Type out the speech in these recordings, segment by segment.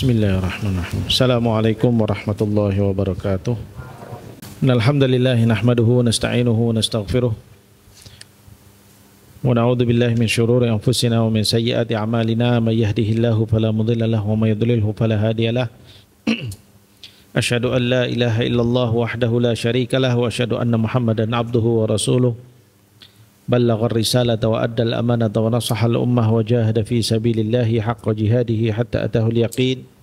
Bismillahirrahmanirrahim. Assalamualaikum warahmatullahi wabarakatuh. Alhamdulillah nahmaduhu wa nasta'inuhu wa nastaghfiruh. Wa na'udzu billahi min syururi anfusina wa min sayyiati a'malina may yahdihillahu fala mudilla lahu wa may yudlilhu fala hadiyalah. Asyhadu an la ilaha illallah wahdahu la syarika lah wa asyhadu anna Muhammadan abduhu wa rasuluh. Ballagha ar-risalata wa adda al-amanata wa nasaha al-ummah wa jahada fi sabilillahi haqqa jihadihi hatta atahu al-yaqin.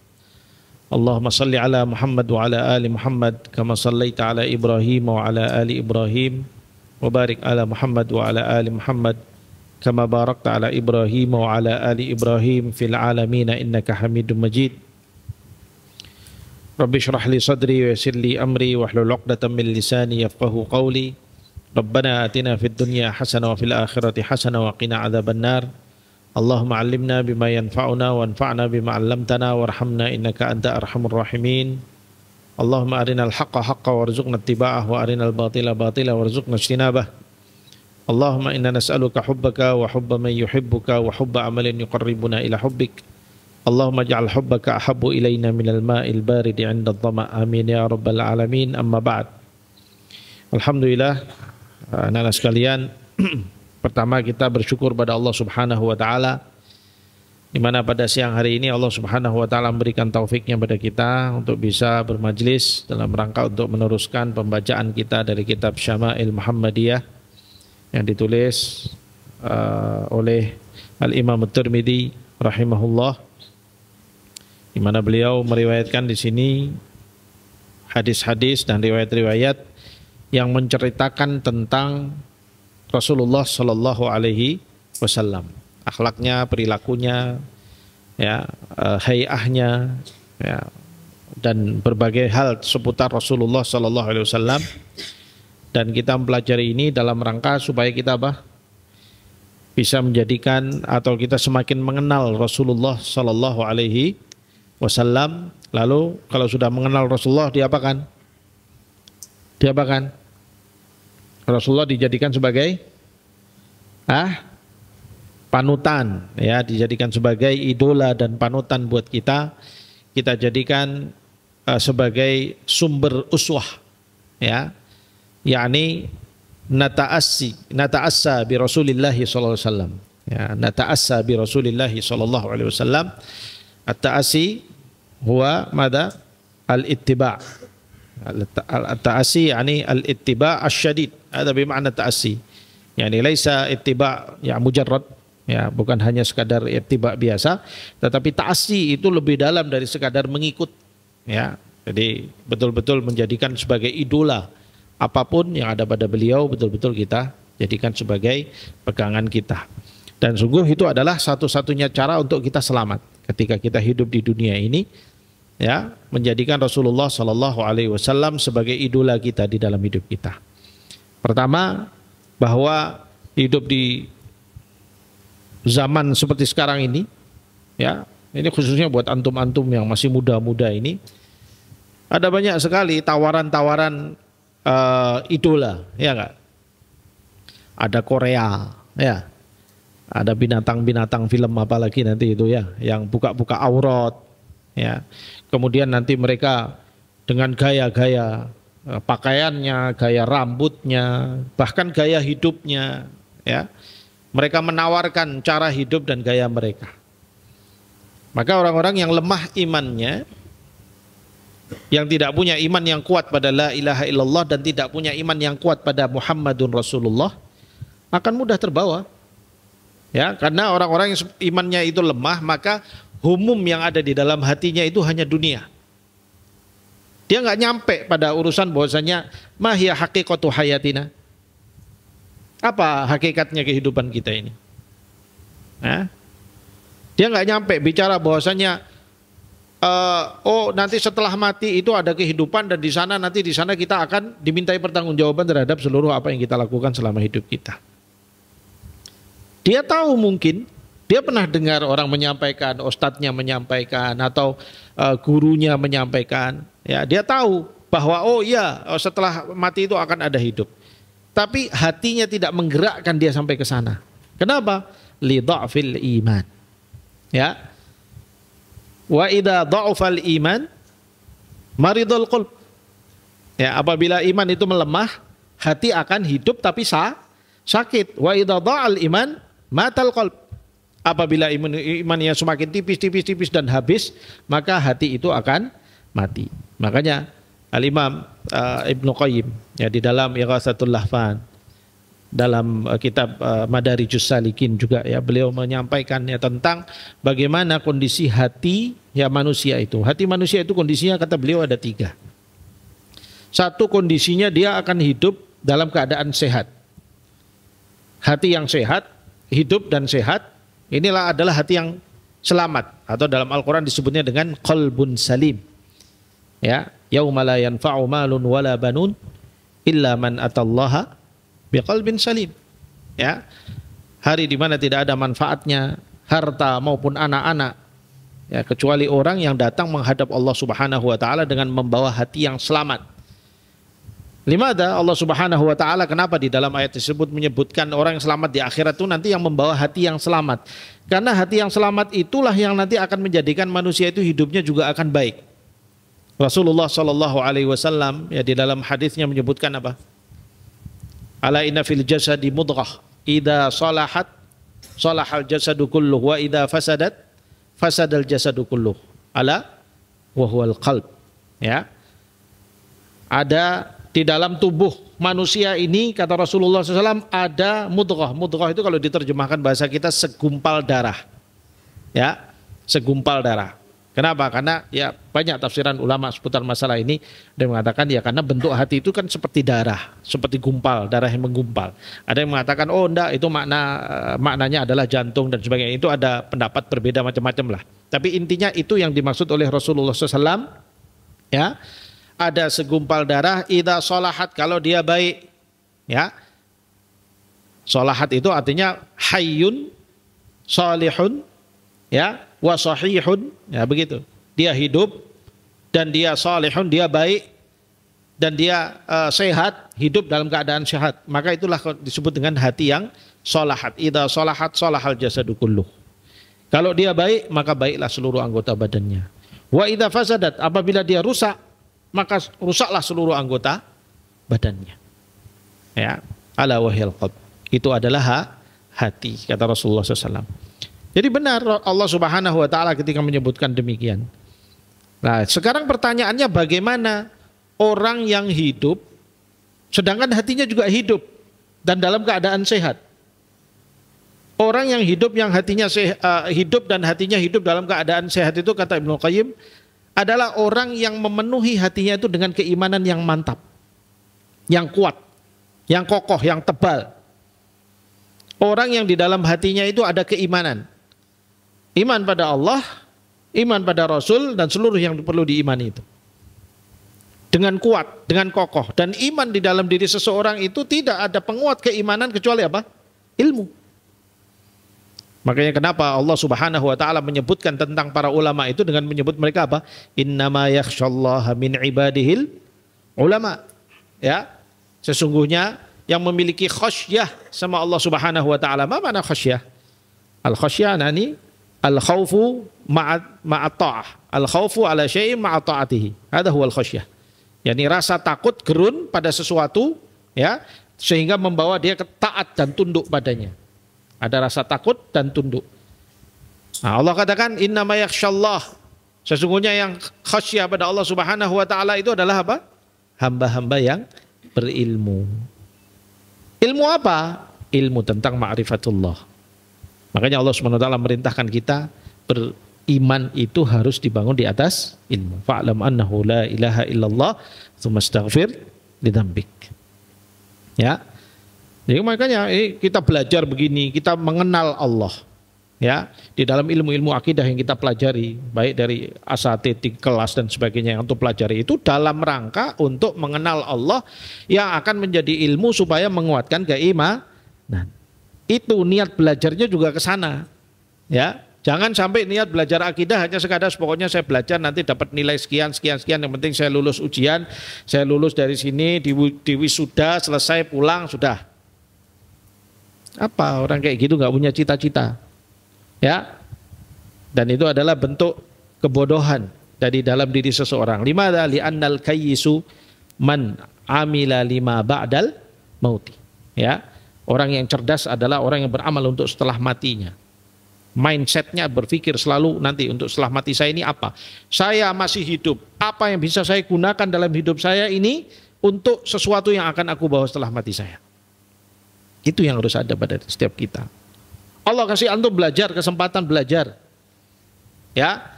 Allahumma salli ala Muhammad wa ala ali Muhammad kama sallaita ala Ibrahim wa ala ali Ibrahim wa barik ala Muhammad wa ala ali Muhammad kama barakta ala Ibrahim wa ala ali Ibrahim fil alamin innaka Hamidum Majid. Rabbi shrah li sadri wa yassir li amri wahlul 'uqdatam min lisani yafqahu qawli. Rabbana atina fid dunya hasanah wa fil akhirati hasanah wa qina adzabannar. Allahumma 'allimna bima yanfa'una wanfa'na bima 'allamtana warhamna innaka anta arhamur rahimin. Allahumma arinal haqqa haqqan warzuqna ittiba'ah wa arinal batila batila warzuqna ijtinabah. Allahumma inna nas'aluka hubbaka wa hubba man yuhibbuka wa hubba amalin yuqarribuna ila hubbik. Allahumma ij'al hubbaka ahabbu ilayna minal ma'il baridi 'inda adh-dhama'. Amin ya rabbal alamin. Amma ba'd. Alhamdulillah, anak-anak sekalian, pertama kita bersyukur pada Allah Subhanahu wa taala di mana pada siang hari ini Allah Subhanahu wa taala memberikan taufiknya pada kita untuk bisa bermajlis dalam rangka untuk meneruskan pembacaan kita dari kitab Syama'il Muhammadiyah yang ditulis oleh Al-Imam At-Tirmidzi rahimahullah, di mana beliau meriwayatkan di sini hadis-hadis dan riwayat-riwayat yang menceritakan tentang Rasulullah Shallallahu Alaihi Wasallam, akhlaknya, perilakunya, ya, hayahnya, ya, dan berbagai hal seputar Rasulullah Shallallahu Alaihi Wasallam. Dan kita mempelajari ini dalam rangka supaya kita bisa menjadikan atau kita semakin mengenal Rasulullah Shallallahu Alaihi Wasallam. Lalu kalau sudah mengenal Rasulullah, diapakan? Rasulullah dijadikan sebagai panutan, ya, dijadikan sebagai idola dan panutan buat kita. Kita jadikan sebagai sumber uswah, ya, yakni nata'assa bi Rasulillah sallallahu alaihi wasallam, ya, nata'assa bi Rasulillah sallallahu alaihi wasallam. At-ta'assi huwa madza al-ittiba'. Al-ta'assi yani al-ittiba' asy-syadid. Ada bermakna ta'assi. Yani laisa ittiba' ya mujarrad, ya, bukan hanya sekadar ittiba' biasa, tetapi ta'assi itu lebih dalam dari sekadar mengikut, ya. Jadi betul-betul menjadikan sebagai idola apapun yang ada pada beliau, betul-betul kita jadikan sebagai pegangan kita. Dan sungguh itu adalah satu-satunya cara untuk kita selamat ketika kita hidup di dunia ini, ya, menjadikan Rasulullah Sallallahu Alaihi Wasallam sebagai idola kita di dalam hidup kita. Pertama, bahwa hidup di zaman seperti sekarang ini, ya, ini khususnya buat antum-antum yang masih muda-muda ini, ada banyak sekali tawaran-tawaran idola, ya enggak? Ada Korea, ya, ada binatang-binatang film apalagi nanti itu, ya, yang buka-buka aurat, ya. Kemudian nanti mereka dengan gaya-gaya pakaiannya, gaya rambutnya, bahkan gaya hidupnya, ya, mereka menawarkan cara hidup dan gaya mereka. Maka orang-orang yang lemah imannya, yang tidak punya iman yang kuat pada la ilaha illallah dan tidak punya iman yang kuat pada Muhammadun Rasulullah, akan mudah terbawa, ya, karena orang-orang yang imannya itu lemah, maka humum yang ada di dalam hatinya itu hanya dunia. Dia nggak nyampe pada urusan bahwasanya mahia haqiqatu hayatina. Apa hakikatnya kehidupan kita ini? Dia nggak nyampe bicara bahwasanya oh nanti setelah mati itu ada kehidupan dan di sana nanti di sana kita akan dimintai pertanggungjawaban terhadap seluruh apa yang kita lakukan selama hidup kita. Dia tahu mungkin, dia pernah dengar orang menyampaikan, ustadznya menyampaikan atau gurunya menyampaikan, ya, dia tahu bahwa oh iya setelah mati itu akan ada hidup. Tapi hatinya tidak menggerakkan dia sampai ke sana. Kenapa? Li dha'fil iman. Ya. Wa idza dha'ufal iman maridul qalb. Ya, apabila iman itu melemah, hati akan hidup tapi sakit. Wa idza dha'al iman matal qalb. Apabila imannya semakin tipis dan habis, maka hati itu akan mati. Makanya Al-Imam Ibnu Qayyim ya di dalam Ighatsatul Lahfan, dalam kitab Madarijus Salikin juga ya, beliau menyampaikan ya tentang bagaimana kondisi hati ya manusia itu. Hati manusia itu kondisinya kata beliau ada 3. Satu, kondisinya dia akan hidup dalam keadaan sehat. Hati yang sehat, hidup dan sehat, inilah adalah hati yang selamat, atau dalam Al-Quran disebutnya dengan qalbun salim. Ya, yauma la yanfa'u malun wala banun illa man atallaha biqalbin salim. Ya, hari di mana tidak ada manfaatnya harta maupun anak-anak ya, kecuali orang yang datang menghadap Allah Subhanahu wa taala dengan membawa hati yang selamat. Limada Allah Subhanahu wa taala kenapa di dalam ayat tersebut menyebutkan orang yang selamat di akhirat itu nanti yang membawa hati yang selamat? Karena hati yang selamat itulah yang nanti akan menjadikan manusia itu hidupnya juga akan baik. Rasulullah Shallallahu alaihi wasallam ya di dalam hadisnya menyebutkan apa? Ala inna fil jasadi mudghah idza salahat salahal jasadu kulluh wa idza fasadat fasadal jasadu kulluh. Ala wa huwal qalb. Ya. Ada di dalam tubuh manusia ini, kata Rasulullah SAW, ada mudghah. Mudghah itu kalau diterjemahkan bahasa kita segumpal darah. Ya, segumpal darah. Kenapa? Karena ya banyak tafsiran ulama seputar masalah ini. Ada yang mengatakan ya karena bentuk hati itu kan seperti darah, seperti gumpal, darah yang menggumpal. Ada yang mengatakan oh enggak, itu maknanya adalah jantung dan sebagainya. Itu ada pendapat berbeda macam-macam lah. Tapi intinya itu yang dimaksud oleh Rasulullah SAW. Ya. Ada segumpal darah, idza sholahat, kalau dia baik, ya. Sholahat itu artinya hayyun, salihun, ya, wa sahihun, ya begitu. Dia hidup dan dia salihun, dia baik dan dia sehat, hidup dalam keadaan sehat. Maka itulah disebut dengan hati yang sholahat. Idza sholahat sholahal jasadu kulluh. Kalau dia baik, maka baiklah seluruh anggota badannya. Wa idza fasadat, apabila dia rusak, maka rusaklah seluruh anggota badannya. Ya, ala wahil qalb. Itu adalah hati, kata Rasulullah SAW. Jadi benar Allah Subhanahu wa taala ketika menyebutkan demikian. Nah, sekarang pertanyaannya bagaimana orang yang hidup sedangkan hatinya juga hidup dan dalam keadaan sehat? Orang yang hidup yang hatinya hidup dan hatinya hidup dalam keadaan sehat itu, kata Ibnu Qayyim, adalah orang yang memenuhi hatinya itu dengan keimanan yang mantap, yang kuat, yang kokoh, yang tebal. Orang yang di dalam hatinya itu ada keimanan. Iman pada Allah, iman pada Rasul, dan seluruh yang perlu diimani itu. Dengan kuat, dengan kokoh. Dan iman di dalam diri seseorang itu tidak ada penguat keimanan kecuali apa? Ilmu. Makanya kenapa Allah Subhanahu wa taala menyebutkan tentang para ulama itu dengan menyebut mereka apa? Innama yakhsyallaha min ibadihil ulama. Ya. Sesungguhnya yang memiliki khasyah sama Allah Subhanahu wa taala. Apa makna khasyah? Al-khasyah nani al-khaufu ma'at ta'ah. Al-khaufu ala syai'in ma'at ta'atihi. Hadha huwal khasyah. Yani rasa takut gerun pada sesuatu ya, sehingga membawa dia taat dan tunduk padanya. Ada rasa takut dan tunduk. Nah, Allah katakan innama yakhsyallah. Sesungguhnya yang khasyah pada Allah Subhanahu wa taala itu adalah apa? Hamba-hamba yang berilmu. Ilmu apa? Ilmu tentang ma'rifatullah. Makanya Allah Subhanahu wa taala merintahkan kita beriman itu harus dibangun di atas ilmu. Fa'lam annahu la ilaha illallah tsumma astaghfir lidzambik. Ya. Jadi makanya kita belajar begini, kita mengenal Allah. Ya, di dalam ilmu-ilmu akidah yang kita pelajari, baik dari asatid, kelas dan sebagainya yang untuk pelajari itu dalam rangka untuk mengenal Allah yang akan menjadi ilmu supaya menguatkan keimanan. Nah, itu niat belajarnya juga ke sana. Ya, jangan sampai niat belajar akidah hanya sekadar pokoknya saya belajar nanti dapat nilai sekian yang penting saya lulus ujian, saya lulus dari sini di wisuda selesai pulang sudah. Apa orang kayak gitu nggak punya cita-cita? Ya, dan itu adalah bentuk kebodohan dari dalam diri seseorang. Limadha li'annal kayyisu man amila lima ba'dal mauti. Ya, orang yang cerdas adalah orang yang beramal untuk setelah matinya. Mindsetnya berpikir selalu nanti untuk setelah mati saya ini apa? Saya masih hidup, apa yang bisa saya gunakan dalam hidup saya ini untuk sesuatu yang akan aku bawa setelah mati saya. Itu yang harus ada pada setiap kita. Allah kasih antum belajar, kesempatan belajar. Ya,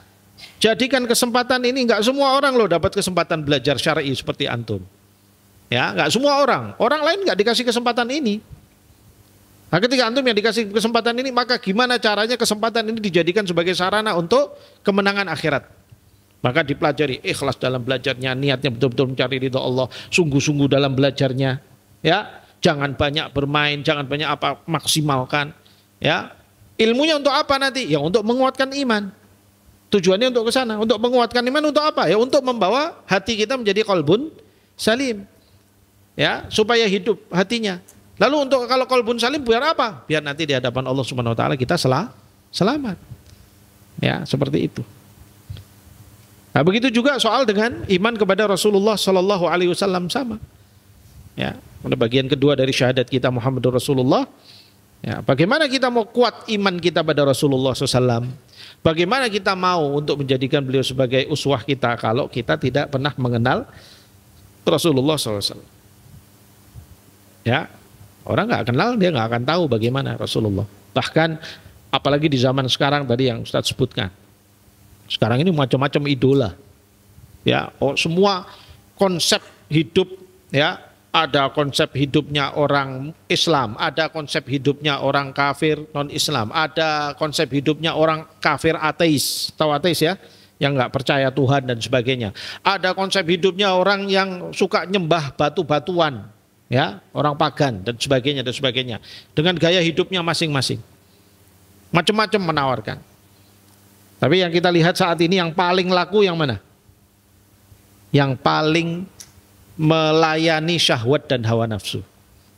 jadikan kesempatan ini, nggak semua orang loh dapat kesempatan belajar syar'i seperti antum. Ya, nggak semua orang. Orang lain nggak dikasih kesempatan ini. Nah, ketika antum yang dikasih kesempatan ini, maka gimana caranya kesempatan ini dijadikan sebagai sarana untuk kemenangan akhirat? Maka dipelajari, ikhlas dalam belajarnya, niatnya betul-betul mencari ridha Allah, sungguh-sungguh dalam belajarnya. Ya, jangan banyak bermain, jangan banyak apa, maksimalkan. Ya, ilmunya untuk apa nanti? Ya untuk menguatkan iman. Tujuannya untuk ke sana, untuk menguatkan iman untuk apa? Ya untuk membawa hati kita menjadi qalbun salim. Ya, supaya hidup hatinya. Lalu untuk kalau qalbun salim biar apa? Biar nanti di hadapan Allah Subhanahu wa taala kita selamat. Ya, seperti itu. Nah, begitu juga soal dengan iman kepada Rasulullah sallallahu alaihi wasallam sama. Ya, pada bagian kedua dari syahadat kita Muhammadur Rasulullah. Ya, bagaimana kita mau kuat iman kita pada Rasulullah SAW? Bagaimana kita mau untuk menjadikan beliau sebagai uswah kita kalau kita tidak pernah mengenal Rasulullah SAW? Ya, orang nggak kenal dia nggak akan tahu bagaimana Rasulullah. Bahkan apalagi di zaman sekarang tadi yang Ustadz sebutkan. Sekarang ini macam-macam idola. Ya, semua konsep hidup ya. Ada konsep hidupnya orang Islam, ada konsep hidupnya orang kafir non-Islam, ada konsep hidupnya orang kafir ateis, tahu ateis ya, yang nggak percaya Tuhan dan sebagainya. Ada konsep hidupnya orang yang suka nyembah batu-batuan, ya, orang pagan dan sebagainya, dengan gaya hidupnya masing-masing, macam-macam menawarkan. Tapi yang kita lihat saat ini yang paling laku yang mana? Yang paling melayani syahwat dan hawa nafsu.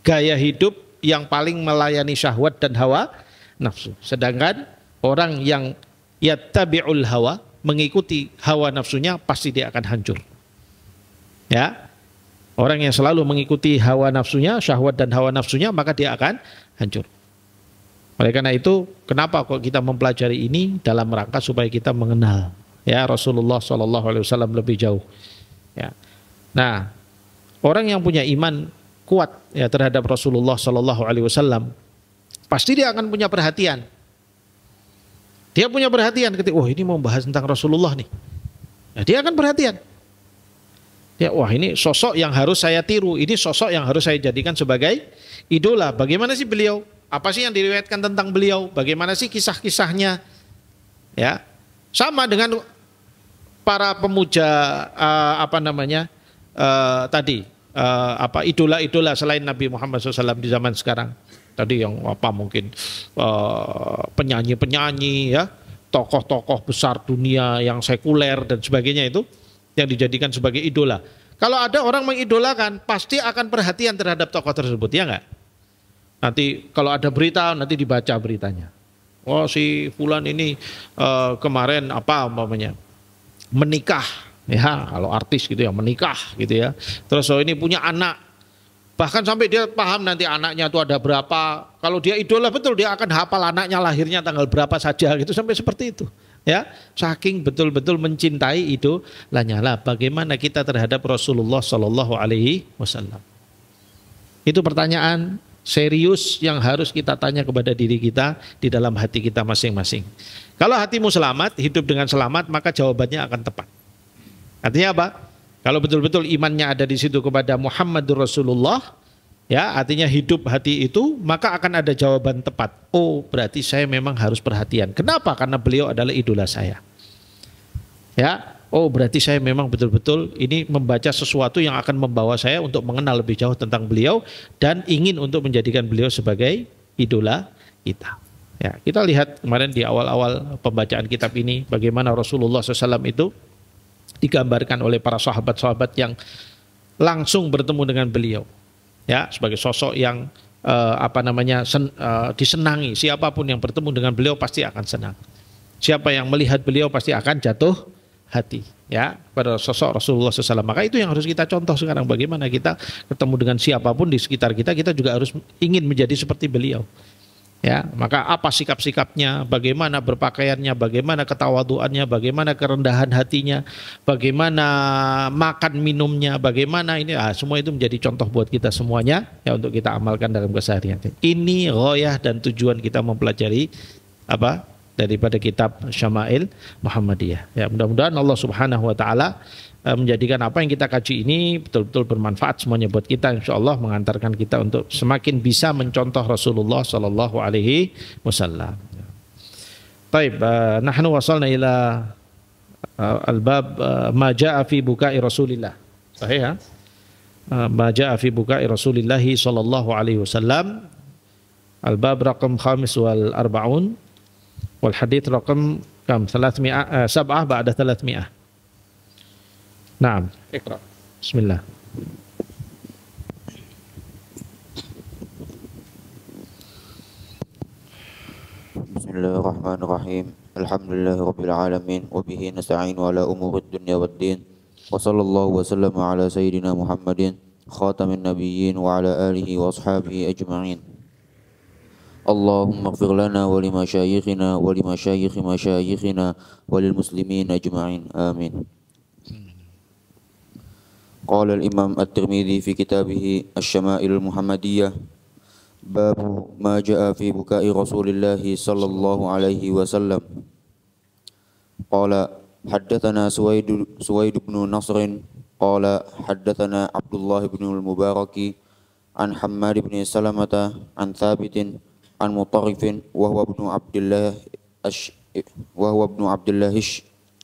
Gaya hidup yang paling melayani syahwat dan hawa nafsu. Sedangkan orang yang yattabi'ul hawa, mengikuti hawa nafsunya, pasti dia akan hancur. Ya. Orang yang selalu mengikuti hawa nafsunya, syahwat dan hawa nafsunya, maka dia akan hancur. Oleh karena itu, kenapa kok kita mempelajari ini dalam rangka supaya kita mengenal ya Rasulullah SAW lebih jauh. Ya. Nah, orang yang punya iman kuat ya terhadap Rasulullah SAW, pasti dia akan punya perhatian. Dia punya perhatian ketika, oh ini mau bahas tentang Rasulullah nih. Ya, dia akan perhatian. Ya, wah ini sosok yang harus saya tiru, ini sosok yang harus saya jadikan sebagai idola. Bagaimana sih beliau? Apa sih yang diriwayatkan tentang beliau? Bagaimana sih kisah-kisahnya? Ya, sama dengan para pemuja idola-idola selain Nabi Muhammad SAW di zaman sekarang. Tadi yang mungkin penyanyi-penyanyi ya, tokoh-tokoh besar dunia yang sekuler dan sebagainya itu yang dijadikan sebagai idola. Kalau ada orang mengidolakan, pasti akan perhatian terhadap tokoh tersebut, ya enggak? Nanti kalau ada berita, nanti dibaca beritanya. Oh si fulan ini kemarin menikah. Ya, kalau artis gitu ya, menikah gitu ya. Terus ini punya anak. Bahkan sampai dia paham nanti anaknya itu ada berapa. Kalau dia idola betul, dia akan hafal anaknya lahirnya tanggal berapa saja gitu, sampai seperti itu. Ya, saking betul-betul mencintai idolanya. Lah, bagaimana kita terhadap Rasulullah SAW? Itu pertanyaan serius yang harus kita tanya kepada diri kita di dalam hati kita masing-masing. Kalau hatimu selamat, hidup dengan selamat, maka jawabannya akan tepat. Artinya apa? Kalau betul-betul imannya ada di situ kepada Muhammadur Rasulullah, ya, artinya hidup hati itu, maka akan ada jawaban tepat. Oh, berarti saya memang harus perhatian. Kenapa? Karena beliau adalah idola saya. Ya, oh berarti saya memang betul-betul ini membaca sesuatu yang akan membawa saya untuk mengenal lebih jauh tentang beliau dan ingin untuk menjadikan beliau sebagai idola kita. Ya, kita lihat kemarin di awal-awal pembacaan kitab ini bagaimana Rasulullah SAW itu digambarkan oleh para sahabat-sahabat yang langsung bertemu dengan beliau, ya, sebagai sosok yang disenangi. Siapapun yang bertemu dengan beliau pasti akan senang. siapa yang melihat beliau pasti akan jatuh hati ya pada sosok Rasulullah SAW. Maka itu yang harus kita contoh sekarang, bagaimana kita ketemu dengan siapapun di sekitar kita, kita juga harus ingin menjadi seperti beliau. Ya, maka apa sikap-sikapnya, bagaimana berpakaiannya, bagaimana ketawaduannya, bagaimana kerendahan hatinya, bagaimana makan minumnya, bagaimana ini, semua itu menjadi contoh buat kita semuanya ya untuk kita amalkan dalam keseharian. Ini ghoyah dan tujuan kita mempelajari apa daripada kitab Syama'il Muhammadiyah. Ya, mudah-mudahan Allah Subhanahu wa taala menjadikan apa yang kita kaji ini betul-betul bermanfaat semuanya buat kita, insyaallah mengantarkan kita untuk semakin bisa mencontoh Rasulullah sallallahu alaihi wasallam. Baik, nahnu wasalna ila al-bab ma jaa fi bukai Rasulillah. Sahih ya? Ma jaa fi bukai Rasulillah sallallahu alaihi wasallam. Al-bab raqam khamis wal arba'un wal hadits raqam kam 300 sab'ah ba'da 300. Naam, Iqra. Bismillah. Bismillahirrahmanirrahim. Alhamdulillahi rabbil alamin wa bihi nasta'in ala umurid dunya waddin. Wa sallallahu wa sallama ala sayyidina Muhammadin khatamin nabiyyin wa ala alihi wa ashabihi ajma'in. Allahumma ighfir lana wa li masyayikhina wa li masyayikhi masyayikhina wa lil muslimin ajma'in. Amin. Qala al-Imam At-Tirmidzi fi kitabih Asy-Syama'il Muhammadiyah bab ma jaa fi bukai Rasulillah sallallahu alaihi wasallam. Qala haddatsana Suwaid bin Nasr qala haddatsana Abdullah bin al-Mubarak an Hammad bin Salamah an Thabit an Mutarrif wa huwa ibn Abdullah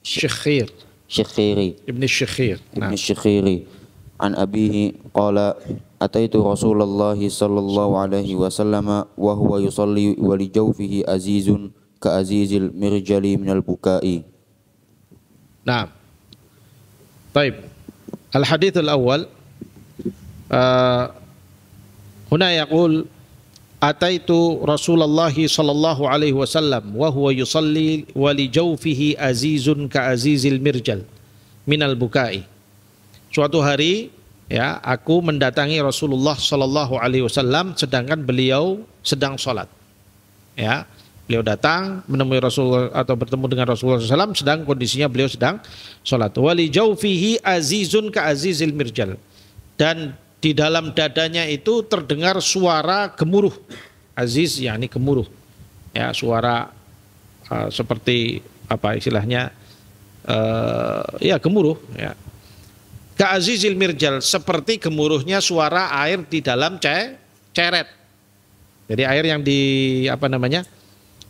Syekhir Syekhiri Ibn Syekhir. Ibn Syekhiri an abihi qala ataitu Rasulullah sallallahu alaihi wasallam wa huwa yusalli wa li jawfihi azizun ka azizil mirjali minal bukai. Nah, baik. Al-hadits al-awwal huna yaqul ataitu Rasulullah sallallahu alaihi wasallam wa huwa yusalli wa li jawfihi azizun ka azizil mirjal minal bukai. Suatu hari ya aku mendatangi Rasulullah sallallahu alaihi wasallam sedangkan beliau sedang sholat. Ya, beliau datang menemui Rasulullah atau bertemu dengan Rasulullah SAW sedang kondisinya beliau sedang sholat. Wa li jawfihi azizun ka azizil mirjal. Dan di dalam dadanya itu terdengar suara gemuruh. Aziz yakni gemuruh. Ya, suara seperti apa istilahnya? Ya gemuruh ya. Ka azizil mirjal, seperti gemuruhnya suara air di dalam ceret. Jadi air yang di apa namanya?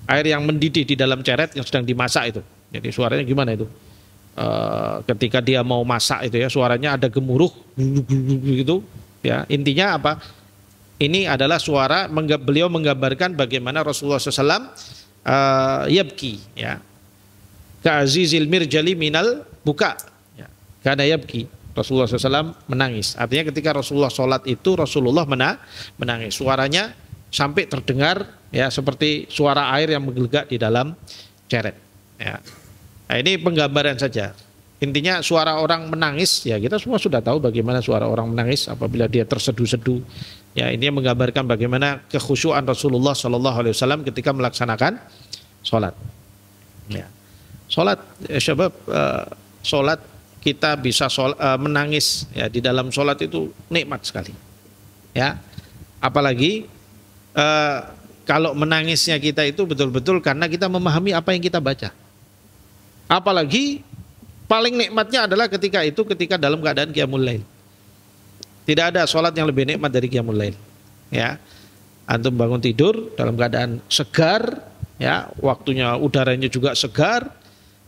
Air yang mendidih di dalam ceret yang sedang dimasak itu. Jadi suaranya gimana itu? Ketika dia mau masak itu ya, suaranya ada gemuruh gitu. Ya, intinya apa? Ini adalah suara beliau menggambarkan bagaimana Rasulullah SAW yabki ya. Ka azizil mirjali minal buka. Ya. Karena yabki. Rasulullah SAW menangis. Artinya ketika Rasulullah sholat itu Rasulullah menangis. Suaranya sampai terdengar ya seperti suara air yang menggelegak di dalam ceret. Ya. Nah, ini penggambaran saja. Intinya suara orang menangis ya kita semua sudah tahu bagaimana suara orang menangis apabila dia terseduh-seduh. Ya ini menggambarkan bagaimana kekhusyuan Rasulullah SAW ketika melaksanakan sholat. Ya. Sholat, syabab, sholat kita bisa menangis ya di dalam sholat itu nikmat sekali. Ya, apalagi kalau menangisnya kita itu betul-betul karena kita memahami apa yang kita baca. Apalagi paling nikmatnya adalah ketika dalam keadaan qiyamul lail. Tidak ada sholat yang lebih nikmat dari qiyamul lail. Ya, antum bangun tidur dalam keadaan segar, ya waktunya udaranya juga segar.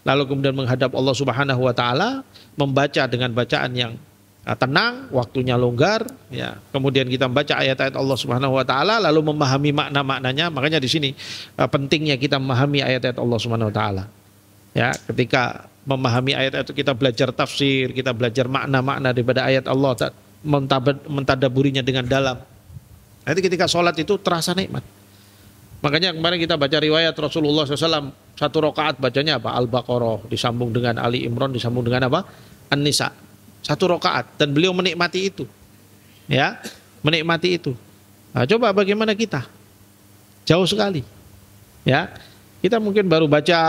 Lalu kemudian menghadap Allah Subhanahu wa taala, membaca dengan bacaan yang tenang, waktunya longgar, ya. Kemudian kita membaca ayat-ayat Allah Subhanahu wa taala lalu memahami makna-maknanya. Makanya di sini pentingnya kita memahami ayat-ayat Allah Subhanahu wa taala. Ya, ketika memahami ayat itu kita belajar tafsir, kita belajar makna-makna daripada ayat Allah, mentadaburinya dengan dalam. Nanti ketika sholat itu terasa nikmat. Makanya kemarin kita baca riwayat Rasulullah SAW, satu rakaat bacanya apa? Al-Baqarah, disambung dengan Ali Imran, disambung dengan apa? An-Nisa. Satu rakaat, dan beliau menikmati itu. Ya, menikmati itu. Nah, coba bagaimana kita? Jauh sekali. Ya, kita mungkin baru baca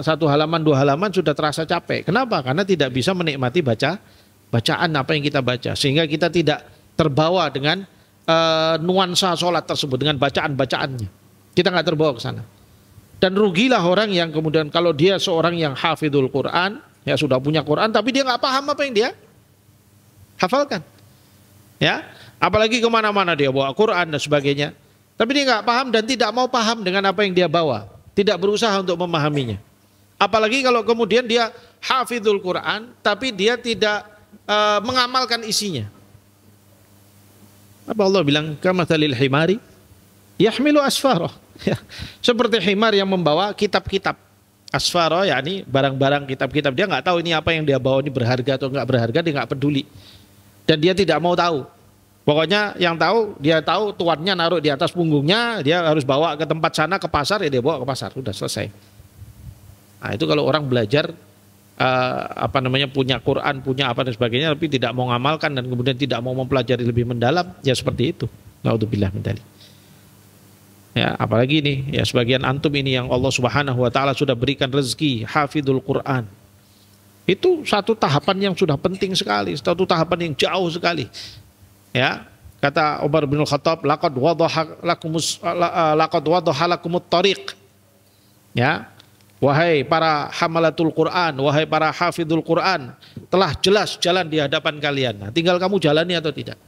satu halaman, dua halaman sudah terasa capek. Kenapa? Karena tidak bisa menikmati bacaan apa yang kita baca, sehingga kita tidak terbawa dengan nuansa sholat tersebut, dengan bacaan-bacaannya. Kita nggak terbawa ke sana. Dan rugilah orang yang kemudian kalau dia seorang yang hafidhul Quran, ya sudah punya Quran, tapi dia nggak paham apa yang dia hafalkan. Ya, apalagi kemana-mana dia bawa Quran dan sebagainya, tapi dia nggak paham dan tidak mau paham dengan apa yang dia bawa, tidak berusaha untuk memahaminya. Apalagi kalau kemudian dia hafidhul Quran, tapi dia tidak mengamalkan isinya. Apa Allah bilang? Kamathalil himari yahmilu asfarah. Ya, seperti himar yang membawa kitab-kitab. Asfarah, yakni barang-barang kitab-kitab. Dia nggak tahu ini apa yang dia bawa ini berharga atau nggak berharga, dia nggak peduli. Dan dia tidak mau tahu. Pokoknya yang tahu, dia tahu tuannya naruh di atas punggungnya, dia harus bawa ke tempat sana, ke pasar, ya dia bawa ke pasar, sudah selesai. Nah, itu kalau orang belajar punya Quran, punya apa dan sebagainya, tapi tidak mau ngamalkan dan kemudian tidak mau mempelajari lebih mendalam, ya seperti itu. Naudzubillah min dzalik. Ya, apalagi ini ya sebagian antum ini yang Allah Subhanahu wa taala sudah berikan rezeki hafidhul Quran. Itu satu tahapan yang sudah penting sekali, satu tahapan yang jauh sekali. Ya, kata Umar bin Khattab, laqad wadaha lakumut tariq. Ya. Wahai para hamalatul Quran, wahai para hafidhul Quran, telah jelas jalan di hadapan kalian. Nah, tinggal kamu jalani atau tidak.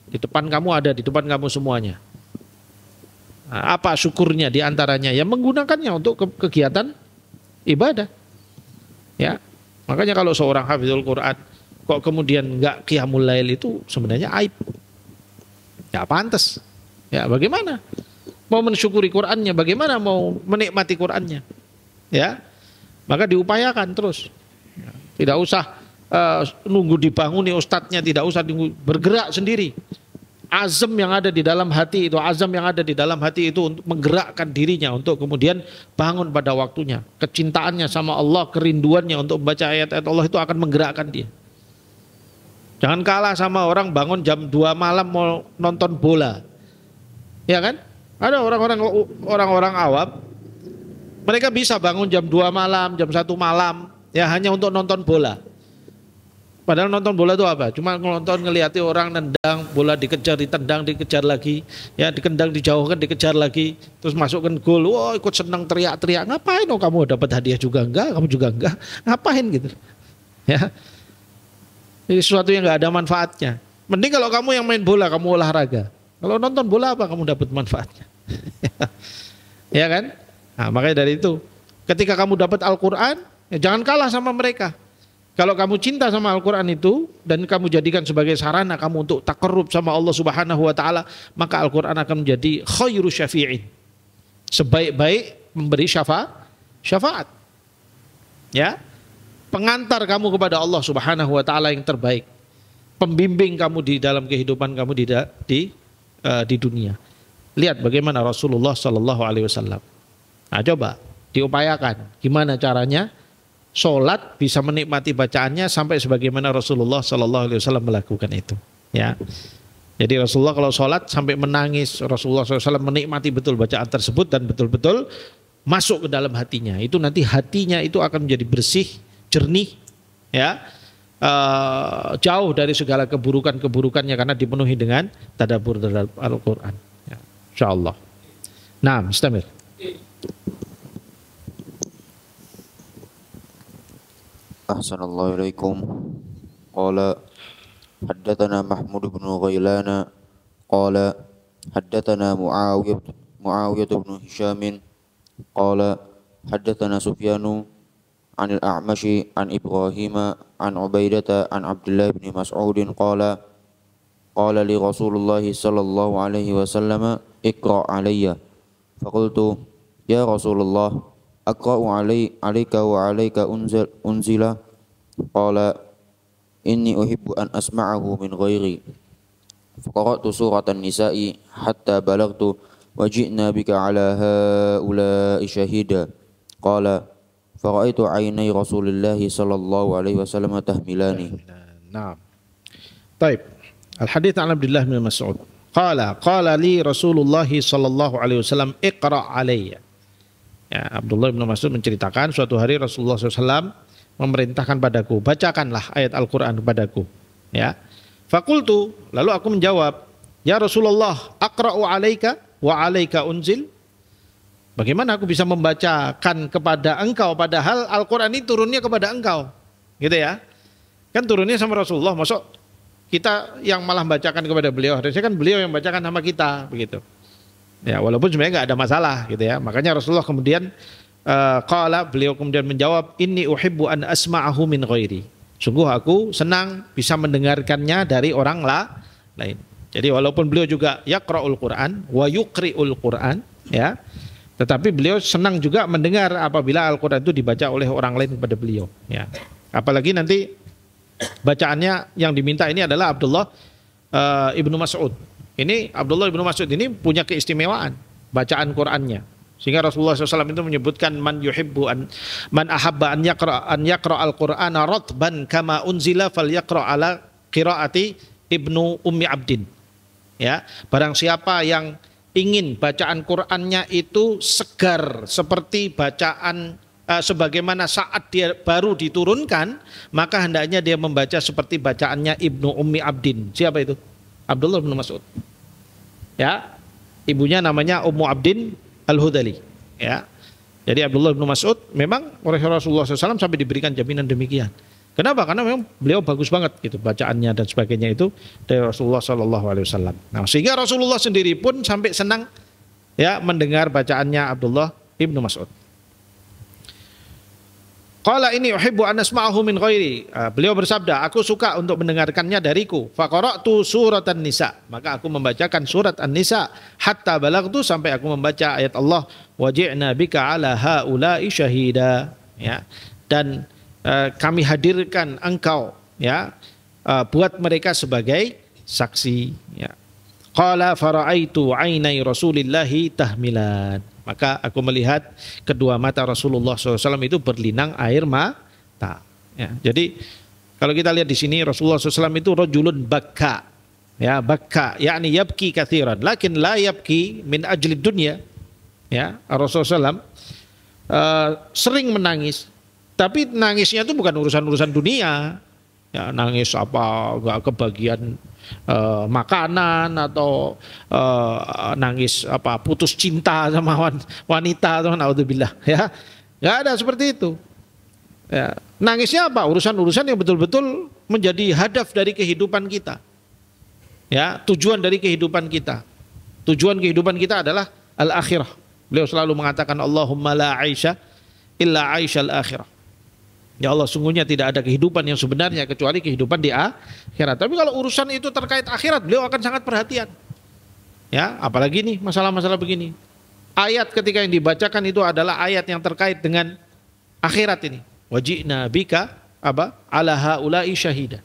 Di depan kamu ada, di depan kamu semuanya. Nah, apa syukurnya di antaranya? Ya menggunakannya untuk kegiatan ibadah. Ya, makanya kalau seorang hafizul Quran kok kemudian enggak qiyamul lail itu sebenarnya aib. Ya pantas. Ya bagaimana? Mau mensyukuri Qurannya, bagaimana mau menikmati Qurannya? Ya, maka diupayakan terus. Ya, tidak usah nunggu dibanguni ustadznya, tidak usah bergerak sendiri. Azam yang ada di dalam hati itu, azam yang ada di dalam hati itu untuk menggerakkan dirinya untuk kemudian bangun pada waktunya. Kecintaannya sama Allah, kerinduannya untuk membaca ayat-ayat Allah itu akan menggerakkan dia. Jangan kalah sama orang bangun jam 2 malam mau nonton bola. Ya kan? Ada orang-orang awam, mereka bisa bangun jam 2 malam, jam 1 malam, ya hanya untuk nonton bola. Padahal nonton bola itu apa? Cuma nonton ngeliati orang nendang, bola dikejar, ditendang, dikejar lagi, ya dikendang, dijauhkan, dikejar lagi, terus masukkan gol. Wah, ikut senang teriak-teriak. Ngapain? Oh, kamu dapat hadiah juga enggak? Kamu juga enggak? Ngapain gitu? Ya, ini sesuatu yang enggak ada manfaatnya. Mending kalau kamu yang main bola, kamu olahraga. Kalau nonton bola apa kamu dapat manfaatnya? Ya kan? Nah, makanya dari itu, ketika kamu dapat Al-Quran, ya jangan kalah sama mereka. Kalau kamu cinta sama Al-Quran itu dan kamu jadikan sebagai sarana kamu untuk taqarrub sama Allah Subhanahu wa taala, maka Al-Quran akan menjadi khairu syafi'in. Sebaik-baik memberi syafaat. Ya. Pengantar kamu kepada Allah Subhanahu wa taala yang terbaik. Pembimbing kamu di dalam kehidupan kamu di dunia. Lihat bagaimana Rasulullah sallallahu alaihi wasallam. Nah, coba diupayakan gimana caranya sholat bisa menikmati bacaannya sampai sebagaimana Rasulullah Sallallahu Alaihi Wasallam melakukan itu. Ya, jadi Rasulullah kalau sholat sampai menangis, Rasulullah SAW menikmati betul bacaan tersebut dan betul-betul masuk ke dalam hatinya. Itu nanti hatinya itu akan menjadi bersih, jernih, ya, jauh dari segala keburukan-keburukannya karena dipenuhi dengan tadabbur dalam Al-Quran. Ya, Insyaallah. Nah, mustamir. Ahsanallahu ilaikum. Qala haddatsana Mahmud bin Ghailan qala haddatsana Muawiyah bin Hisham qala haddatsana Sufyanu an al-A'mash an Ibrahim an Ubaidah an Abdullah bin Mas'ud qala qala li Rasulullah sallallahu alaihi wasallam iqra alayya faqultu ya Rasulullah aqra'u alayka wa alayka unzila qala inni uhibbu an asma'ahu min ghairi faqara'tu suratan nisa'i hatta balagtu وجئنا بك على هؤلاء شهيدا قال فرأيت عيني رسول الله صلى الله عليه وسلم تهملان. نعم. طيب. Al-hadits an Abdullah bin Mas'ud. Qala li Rasulullah sallallahu alaihi wasallam iqra alayya. Ya, Abdullah bin Mas'ud menceritakan suatu hari Rasulullah SAW memerintahkan padaku, bacakanlah ayat Al-Quran kepadaku. Ya. Fakultu, lalu aku menjawab, ya Rasulullah, aqra'u alaika wa alaika unzil. Bagaimana aku bisa membacakan kepada engkau padahal Al-Quran ini turunnya kepada engkau. Gitu ya. Kan turunnya sama Rasulullah, masuk kita yang malah bacakan kepada beliau, harusnya kan beliau yang bacakan sama kita, begitu. Ya, walaupun sebenarnya nggak ada masalah, gitu ya. Makanya Rasulullah kemudian beliau kemudian menjawab, inni uhibbu an asma'ahu min ghairi. Sungguh aku senang bisa mendengarkannya dari orang lain. Jadi walaupun beliau juga yaqra'ul Qur'an wa yuqri'ul Qur'an, ya, tetapi beliau senang juga mendengar apabila Al-Qur'an itu dibaca oleh orang lain kepada beliau, ya. Apalagi nanti bacaannya yang diminta ini adalah Abdullah ibnu Mas'ud. Ini Abdullah ibnu Mas'ud ini punya keistimewaan bacaan Qur'annya. Sehingga Rasulullah SAW itu menyebutkan man ahabba an yaqra al-Qur'ana ratban kama unzila falyaqra ala qiraati Ibnu Ummi Abdin. Ya, barang siapa yang ingin bacaan Qur'annya itu segar seperti bacaan sebagaimana saat dia baru diturunkan, maka hendaknya dia membaca seperti bacaannya Ibnu Ummi Abdin. Siapa itu? Abdullah bin Mas'ud. Ya, ibunya namanya Ummu Abdin Al-Hudali. Ya, jadi Abdullah bin Mas'ud memang oleh Rasulullah SAW sampai diberikan jaminan demikian. Kenapa? Karena memang beliau bagus banget gitu bacaannya dan sebagainya itu dari Rasulullah SAW. Nah, sehingga Rasulullah sendiri pun sampai senang ya mendengar bacaannya Abdullah ibnu Mas'ud. Qala ini uhibbu an asma'ahu min ghairi. Beliau bersabda, aku suka untuk mendengarkannya dariku. Fa qara'tu surat An-Nisa. Maka aku membacakan surat An-Nisa hatta balagtu sampai aku membaca ayat Allah wa ji'na bika ala haula'i syahida. Ya. Dan kami hadirkan engkau ya buat mereka sebagai saksi, ya. Qala fara'aitu 'ainai Rasulillahi tahmilan. Maka aku melihat kedua mata Rasulullah SAW itu berlinang air mata. Ya, jadi kalau kita lihat di sini Rasulullah SAW itu rajulun bakka, ya bakka, yakni yabki katsiran, lakin la yabki min ajli dunya. Ya, Rasulullah SAW sering menangis, tapi nangisnya itu bukan urusan dunia. Ya, nangis apa nggak kebagian makanan atau nangis apa putus cinta sama wanita atau naudzubillah, ya nggak ada seperti itu. Ya, nangisnya apa? Urusan-urusan yang betul-betul menjadi hadaf dari kehidupan kita, ya, tujuan dari kehidupan kita. Tujuan kehidupan kita adalah al-akhirah. Beliau selalu mengatakan Allahumma la aisha illa aishal akhirah. Ya Allah, sungguhnya tidak ada kehidupan yang sebenarnya kecuali kehidupan di akhirat. Tapi kalau urusan itu terkait akhirat, beliau akan sangat perhatian. Ya, apalagi nih masalah-masalah begini. Ayat ketika yang dibacakan itu adalah ayat yang terkait dengan akhirat ini. Wajibna bika ala haula'i syahida.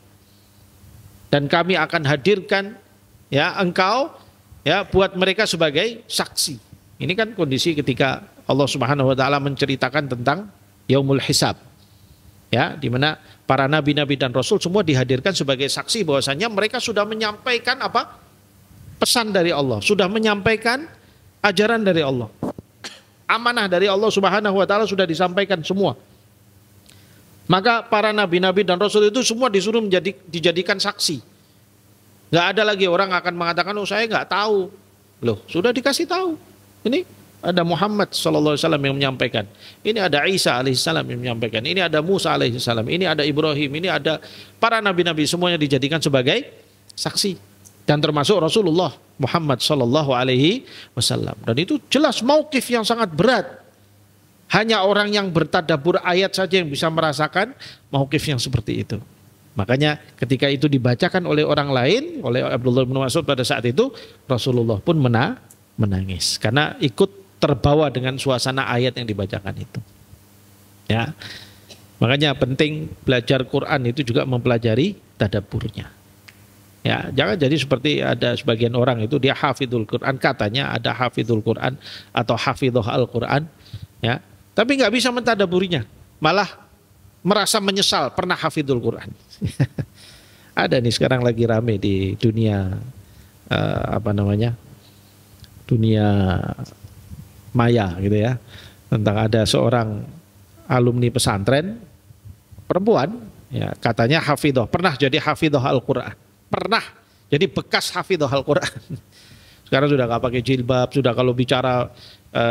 Dan kami akan hadirkan ya engkau ya buat mereka sebagai saksi. Ini kan kondisi ketika Allah Subhanahu wa taala menceritakan tentang yaumul hisab. Ya, di mana para nabi-nabi dan rasul semua dihadirkan sebagai saksi bahwasanya mereka sudah menyampaikan apa? Pesan dari Allah, sudah menyampaikan ajaran dari Allah. Amanah dari Allah Subhanahu wa taala sudah disampaikan semua. Maka para nabi-nabi dan rasul itu semua disuruh dijadikan saksi. Nggak ada lagi orang akan mengatakan, oh saya nggak tahu. Loh, sudah dikasih tahu. Ini ada Muhammad SAW yang menyampaikan. Ini ada Isa alaihissalam yang menyampaikan. Ini ada Musa alaihissalam. Ini ada Ibrahim. Ini ada para nabi-nabi semuanya dijadikan sebagai saksi. Dan termasuk Rasulullah Muhammad SAW. Dan itu jelas mauqif yang sangat berat. Hanya orang yang bertadabbur ayat saja yang bisa merasakan mauqif yang seperti itu. Makanya ketika itu dibacakan oleh orang lain, oleh Abdullah bin Mas'ud pada saat itu, Rasulullah pun menangis. Karena ikut terbawa dengan suasana ayat yang dibacakan itu. Ya. Makanya penting belajar Quran itu juga mempelajari tadabburnya. Ya, jangan jadi seperti ada sebagian orang itu dia hafidhul Quran, katanya ada hafidhul Quran atau hafidhah Al-Quran, ya, tapi nggak bisa mentadaburinya, malah merasa menyesal pernah hafidhul Quran. Ada nih sekarang lagi rame di dunia dunia maya gitu ya, tentang ada seorang alumni pesantren perempuan, ya, katanya hafidhah, pernah jadi hafidhah Al-Quran. Pernah jadi bekas hafidhah Al-Quran. Sekarang sudah gak pakai jilbab, sudah kalau bicara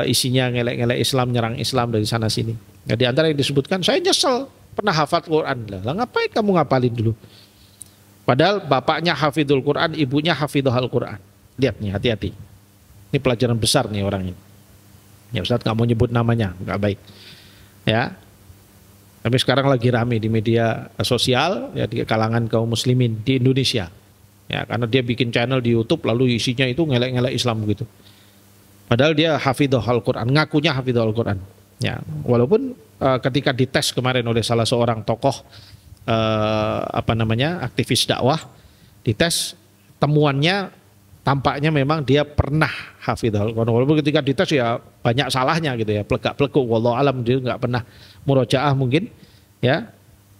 isinya ngelek-ngelek Islam, nyerang Islam dari sana sini. Nah, di antara yang disebutkan, saya nyesel pernah hafal Quran. Lah ngapain kamu ngapalin dulu? Padahal bapaknya hafidhul Quran, ibunya hafidhah Al-Quran. Lihat nih, hati-hati. Ini pelajaran besar nih orang ini. Ya Ustaz gak mau nyebut namanya, gak baik. Ya. Tapi sekarang lagi rame di media sosial, ya, di kalangan kaum muslimin di Indonesia. Ya, karena dia bikin channel di YouTube lalu isinya itu ngelek-ngelek Islam begitu. Padahal dia hafidhah Al-Quran, ngakunya hafidhah Al-Quran. Ya, walaupun ketika dites kemarin oleh salah seorang tokoh aktivis dakwah, dites temuannya tampaknya memang dia pernah hafidhah Al-Quran. Walaupun ketika dites ya banyak salahnya gitu ya, plegak-pleguk, wallahu alam, dia nggak pernah murojaah mungkin, ya.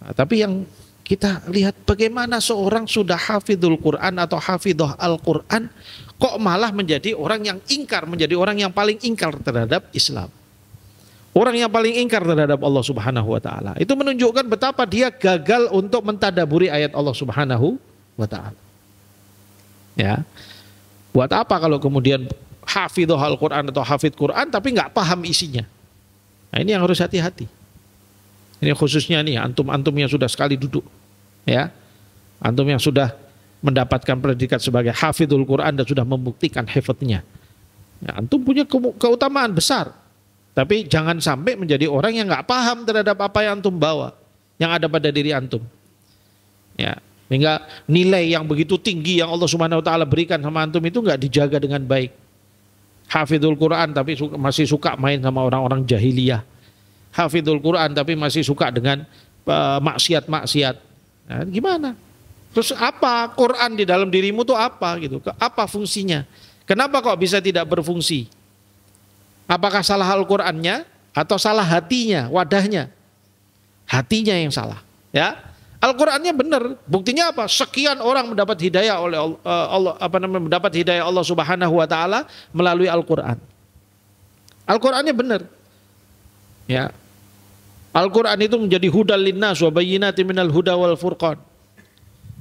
Nah, tapi yang kita lihat bagaimana seorang sudah hafidhul Quran atau hafidhah Al-Quran kok malah menjadi orang yang ingkar, menjadi orang yang paling ingkar terhadap Islam. Orang yang paling ingkar terhadap Allah Subhanahu wa taala. Itu menunjukkan betapa dia gagal untuk mentadaburi ayat Allah Subhanahu wa taala. Ya. Buat apa kalau kemudian hafidhah Al-Quran atau hafidh Quran tapi nggak paham isinya? Nah, ini yang harus hati-hati. Ini khususnya nih antum-antum yang sudah sekali duduk, ya, antum yang sudah mendapatkan predikat sebagai hafidhul Quran dan sudah membuktikan hifadznya. Ya, antum punya keutamaan besar, tapi jangan sampai menjadi orang yang nggak paham terhadap apa yang antum bawa, yang ada pada diri antum. Ya, sehingga nilai yang begitu tinggi yang Allah Subhanahu Wa Taala berikan sama antum itu nggak dijaga dengan baik. Hafidhul Quran tapi masih suka main sama orang-orang jahiliyah. Hafidhul Quran tapi masih suka dengan maksiat-maksiat. Nah, gimana? Terus apa Quran di dalam dirimu tuh apa gitu? Apa fungsinya? Kenapa kok bisa tidak berfungsi? Apakah salah Al-Qur'annya atau salah hatinya, wadahnya? Hatinya yang salah, ya. Al-Qur'annya benar. Buktinya apa? Sekian orang mendapat hidayah oleh Allah, mendapat hidayah Allah Subhanahu wa taala melalui Al-Qur'an. Al-Qur'annya benar. Ya. Al-Quran itu menjadi hudal linnas wa bayyinatin minal huda wal furqan.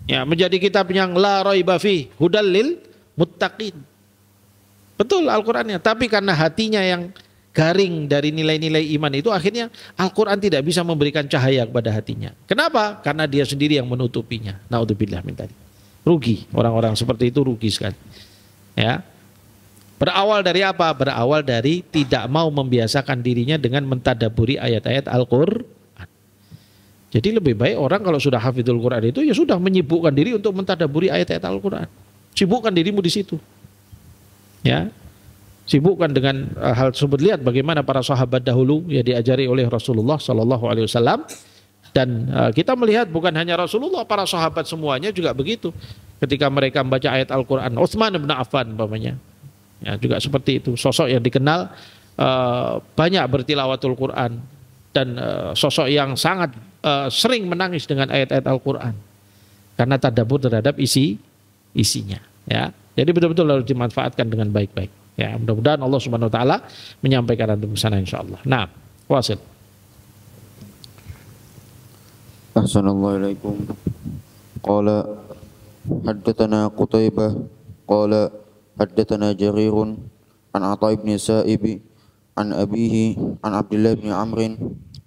Ya, menjadi kitab yang la raiba fi, hudal lil muttaqin. Betul Al-Qurannya, tapi karena hatinya yang garing dari nilai-nilai iman itu akhirnya Al-Quran tidak bisa memberikan cahaya kepada hatinya. Kenapa? Karena dia sendiri yang menutupinya. Naudzubillah min dzalik. Rugi, orang-orang seperti itu rugi sekali. Ya. Berawal dari apa? Berawal dari tidak mau membiasakan dirinya dengan mentadaburi ayat-ayat Al-Quran. Jadi lebih baik orang kalau sudah hafidhul Quran itu ya sudah menyibukkan diri untuk mentadaburi ayat-ayat Al-Quran. Sibukkan dirimu di situ. Ya, sibukkan dengan hal tersebut. Lihat bagaimana para sahabat dahulu ya diajari oleh Rasulullah SAW. Dan kita melihat bukan hanya Rasulullah, para sahabat semuanya juga begitu. Ketika mereka membaca ayat Al-Quran, Utsman bin Affan umpamanya. Ya, juga seperti itu, sosok yang dikenal banyak bertilawatul Quran dan sosok yang sangat sering menangis dengan ayat-ayat Al-Quran karena tadabbur terhadap isinya. Ya, jadi betul-betul harus dimanfaatkan dengan baik-baik. Ya, mudah-mudahan Allah Subhanahu Wa Taala menyampaikan antum ke sana insyaallah. Nah, wasil. Assalamualaikum. Qala haddatsana Qutaibah qala haddatsana Jarirun an Atha ibn Sa'ib an abihi an Abdullah bin Amr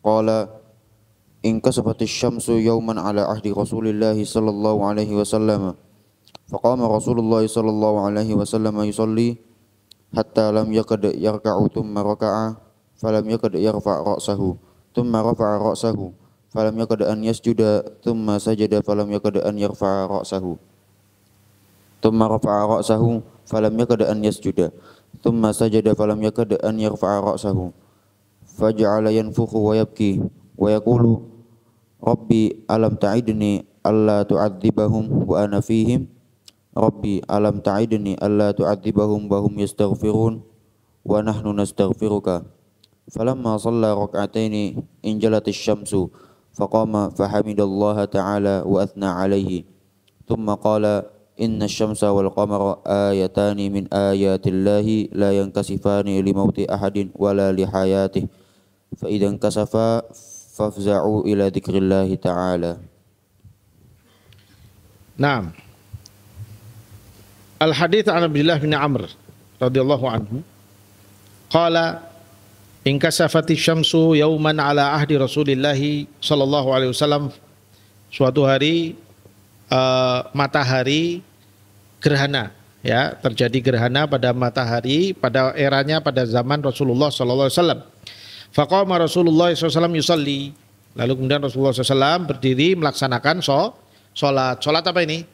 qala in kasafatis syamsu yawman ala ahdi Rasulillah sallallahu alaihi wasallam faqama Rasulullah sallallahu alaihi wasallam yusalli hatta lam yakad yarka'u thumma raka'a falam yakad yarfa' ra'sahu thumma rafa'a ra'sahu falam yakad an yasjuda thumma sajada falam yakad an yarfa'a ra'sahu thumma rafa'a ra'sahu falam yakad an yasjuda thumma sajada falam yakad an yarfa'a ra'sahu faja'ala yanfukhu wa yabki wa yaqulu rabbi alam ta'idni alla tu'adzibahum wa ana fihim Rabbi alam ta'idni alla tu'adzibahum wa hum yastaghfirun wa nahnu nastaghfiruka. Falamma shalla rak'ataini injalat asy-syamsu faqama fahamidallaha ta'ala wa athna alaihi. Thumma qala inna asy-syamsa wal qamara ayatani min ayatillahi la yankasifani li mauti ahadin wala li hayatihi. Fa idzan kasafa fafza'u ila dzikrillahi ta'ala. Naam. Al-hadits an Abdullah bin Amr radhiyallahu anhu qala in kasafati syamsu yauman ala ahdi Rasulillah sallallahu alaihi wasallam, suatu hari matahari gerhana, ya, terjadi gerhana pada matahari pada eranya pada zaman Rasulullah sallallahu alaihi wasallam. Faqama Rasulullah sallallahu alaihi wasallam yusalli, lalu kemudian Rasulullah SAW berdiri melaksanakan sholat. Sholat apa ini?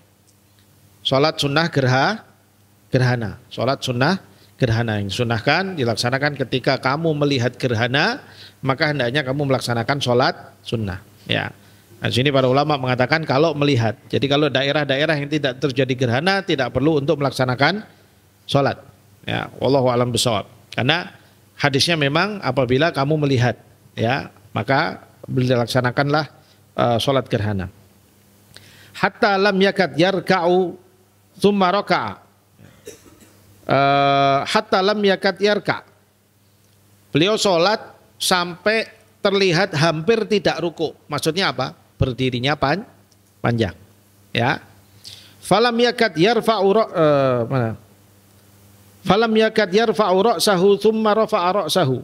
Sholat sunnah gerhana. Sholat sunnah gerhana yang disunahkan dilaksanakan ketika kamu melihat gerhana, maka hendaknya kamu melaksanakan sholat sunnah. Ya. Nah, sini para ulama mengatakan kalau melihat. Jadi kalau daerah-daerah yang tidak terjadi gerhana tidak perlu untuk melaksanakan sholat. Ya, wallahu a'lam bishawab. Karena hadisnya memang apabila kamu melihat, ya, maka dilaksanakanlah sholat gerhana. Hatta lam yakad yarka'u thumma raka'a. Hatta lam yakad yarka'. Beliau sholat sampai terlihat hampir tidak ruku. Maksudnya apa? Berdirinya panjang. Ya. Falam yakad yarfa'u mana? Falam yakad yarfa'u ra'sahu thumma rafa'a ra'sahu.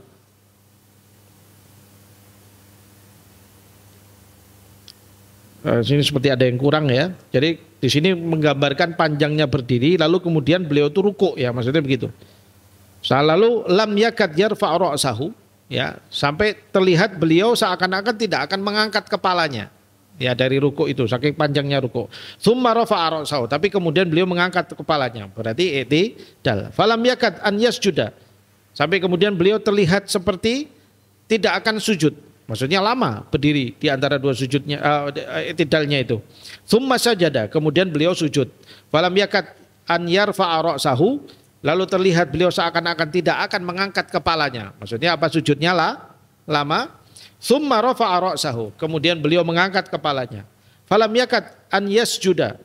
Sini seperti ada yang kurang, ya. Jadi di sini menggambarkan panjangnya berdiri lalu kemudian beliau itu rukuk, ya, maksudnya begitu. Lalu lam yakad yarfa'u ra'sahu, ya, sampai terlihat beliau seakan-akan tidak akan mengangkat kepalanya, ya, dari rukuk itu saking panjangnya rukuk. Tsumma rafa'a ra'sahu, tapi kemudian beliau mengangkat kepalanya, berarti i'tidal. Falam yakad an yasjuda, sampai kemudian beliau terlihat seperti tidak akan sujud. Maksudnya lama berdiri di antara dua sujudnya, i'tidalnya itu. Tsumma sajada, kemudian beliau sujud. Falam yakad an yarfa'a ra'sahu, lalu terlihat beliau seakan-akan tidak akan mengangkat kepalanya. Maksudnya apa? Sujudnya lama. Tsumma rafa'a ra'sahu, kemudian beliau mengangkat kepalanya. Falam yakad an yasjuda,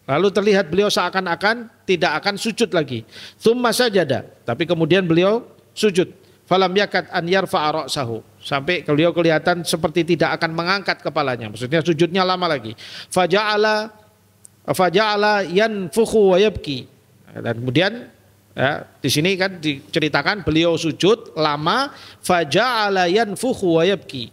lalu terlihat beliau seakan-akan tidak akan sujud lagi. Tsumma sajada, tapi kemudian beliau sujud. Falam yakad an yarfa'a ra'sahu, sampai beliau kelihatan seperti tidak akan mengangkat kepalanya. Maksudnya sujudnya lama lagi. Faja'ala yanfukhu wa yabki. Dan kemudian, ya, di sini kan diceritakan beliau sujud lama, faja'ala yanfukhu wa yabki,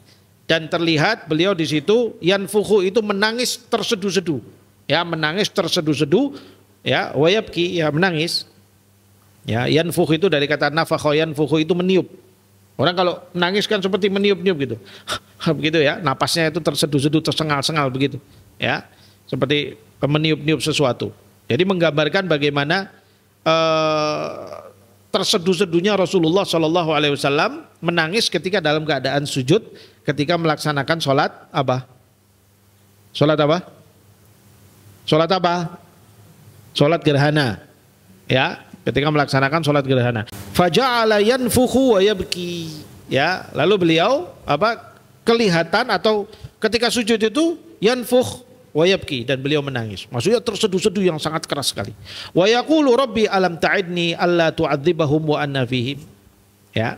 dan terlihat beliau di situ yanfukhu itu menangis terseduh-seduh, ya, menangis terseduh-seduh, ya, wa yabki, ya, menangis, ya. Yanfukhu itu dari kata nafakha, yanfukhu itu meniup. Orang kalau menangis kan seperti meniup-niup gitu, begitu, ya, napasnya itu terseduh-seduh, tersengal-sengal begitu, ya, seperti meniup-niup sesuatu. Jadi menggambarkan bagaimana terseduh-seduhnya Rasulullah Shallallahu Alaihi Wasallam menangis ketika dalam keadaan sujud ketika melaksanakan sholat apa? Sholat apa? Sholat apa? Sholat gerhana, ya, ketika melaksanakan sholat gerhana. Faja'ala yanfukhu wa yabki, ya, lalu beliau apa? Kelihatan atau ketika sujud itu yanfukh wa yabki, dan beliau menangis. Maksudnya terseduh-seduh yang sangat keras sekali. Wa yaqulu rabbi alam ta'idni alla tu'adzibahum wa anna fihim. Ya.